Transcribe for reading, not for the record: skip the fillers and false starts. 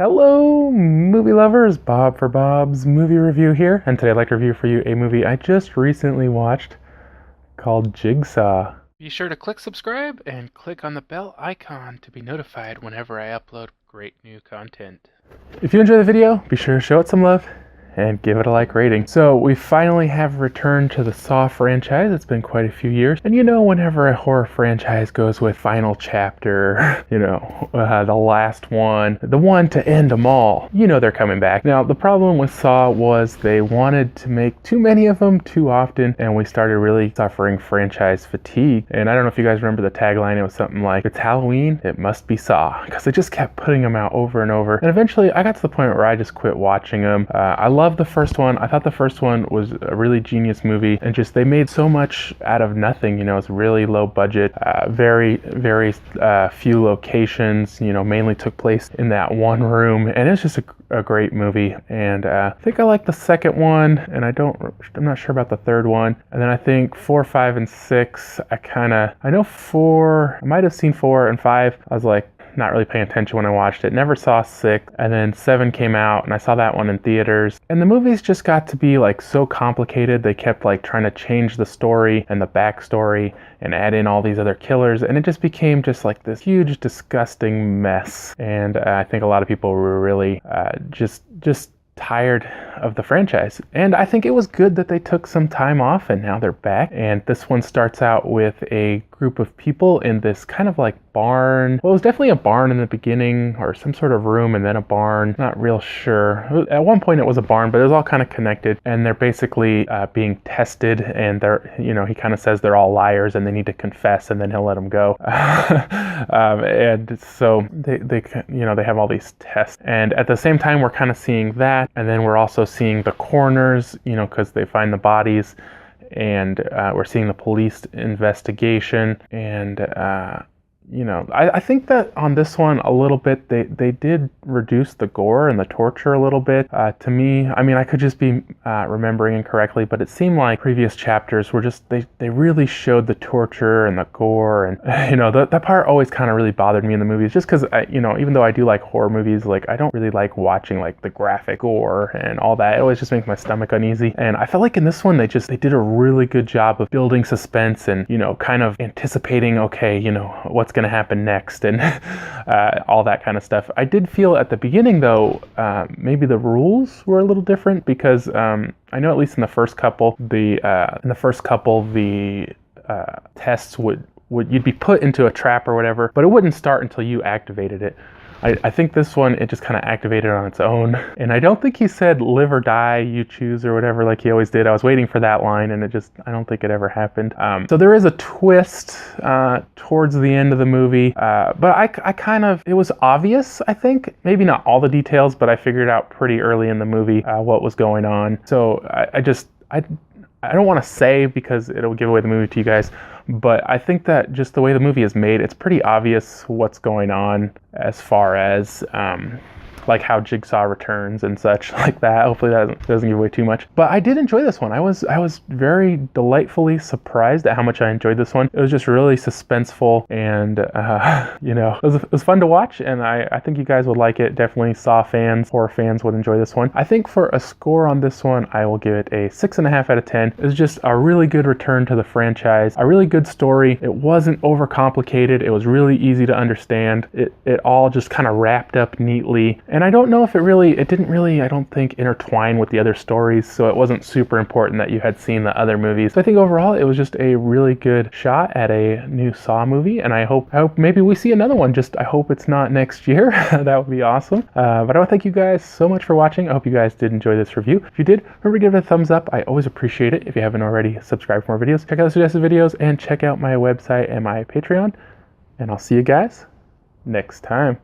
Hello, movie lovers. Bob for Bob's Movie Review here, and today I'd like to review for you a movie I just recently watched called Jigsaw. Be sure to click subscribe and click on the bell icon to be notified whenever I upload great new content. If you enjoy the video, be sure to show it some love and give it a like rating. So we finally have returned to the Saw franchise. It's been quite a few years. And you know, whenever a horror franchise goes with final chapter, the last one, the one to end them all, you know they're coming back. Now, the problem with Saw was they wanted to make too many of them too often, and we started really suffering franchise fatigue. And I don't know if you guys remember the tagline. It was something like, "It's Halloween, it must be Saw," because they just kept putting them out over and over. And eventually I got to the point where I just quit watching them. I love the first one. I thought the first one was a really genius movie, and just they made so much out of nothing. It's really low budget, very few locations, mainly took place in that one room, and it's just a great movie. And I think I like the second one, and I'm not sure about the third one. And then I think 4, 5, and 6, I know 4, I might have seen 4 and 5. I was like, not really paying attention when I watched it. Never saw 6, and then 7 came out, and I saw that one in theaters. And the movies just got to be like so complicated. They kept like trying to change the story and the backstory and add in all these other killers, and it just became just like this huge, disgusting mess. And I think a lot of people were really just tired of the franchise. And I think it was good that they took some time off and now they're back. And this one starts out with a group of people in this kind of like barn. Well, it was definitely a barn in the beginning, or some sort of room, and then a barn. Not real sure. At one point it was a barn, but it was all kind of connected. And they're basically being tested, and they're, he kind of says they're all liars and they need to confess, and then he'll let them go. And so they have all these tests. And at the same time, we're kind of seeing that. And then we're also seeing the coroners, because they find the bodies, and we're seeing the police investigation. And I think that on this one a little bit, they did reduce the gore and the torture a little bit. To me, I could just be remembering incorrectly, but it seemed like previous chapters were just, they really showed the torture and the gore. And, that part always kind of really bothered me in the movies, just because, even though I do like horror movies, like I don't really like watching like the graphic gore and all that. It always just makes my stomach uneasy. And I felt like in this one, they did a really good job of building suspense and, kind of anticipating, okay, what's going to happen next, and all that kind of stuff. I did feel at the beginning, though, maybe the rules were a little different, because I know at least in the first couple, the tests would you'd be put into a trap or whatever, but it wouldn't start until you activated it. I think this one, it just kind of activated on its own. And I don't think he said live or die, you choose, or whatever, like he always did. I was waiting for that line, and I don't think it ever happened. So there is a twist towards the end of the movie, but it was obvious, I think. Maybe not all the details, but I figured out pretty early in the movie what was going on. So I don't want to say, because it'll give away the movie to you guys, but I think that just the way the movie is made, it's pretty obvious what's going on as far as like how Jigsaw returns and such like that. Hopefully that doesn't give away too much. But I did enjoy this one. I was very delightfully surprised at how much I enjoyed this one. It was just really suspenseful, and it was fun to watch, and I think you guys would like it. Definitely Saw fans, horror fans would enjoy this one. I think for a score on this one, I will give it a 6.5 out of 10. It was just a really good return to the franchise, a really good story. It wasn't overcomplicated. It was really easy to understand. It all just kind of wrapped up neatly. And I don't know if it didn't really, I don't think, intertwine with the other stories, so it wasn't super important that you had seen the other movies. So I think overall, it was just a really good shot at a new Saw movie, and I hope maybe we see another one. I hope it's not next year. That would be awesome. But I want to thank you guys so much for watching. I hope you guys did enjoy this review. If you did, remember to give it a thumbs up. I always appreciate it. If you haven't already, subscribe for more videos. Check out the suggested videos, and check out my website and my Patreon. And I'll see you guys next time.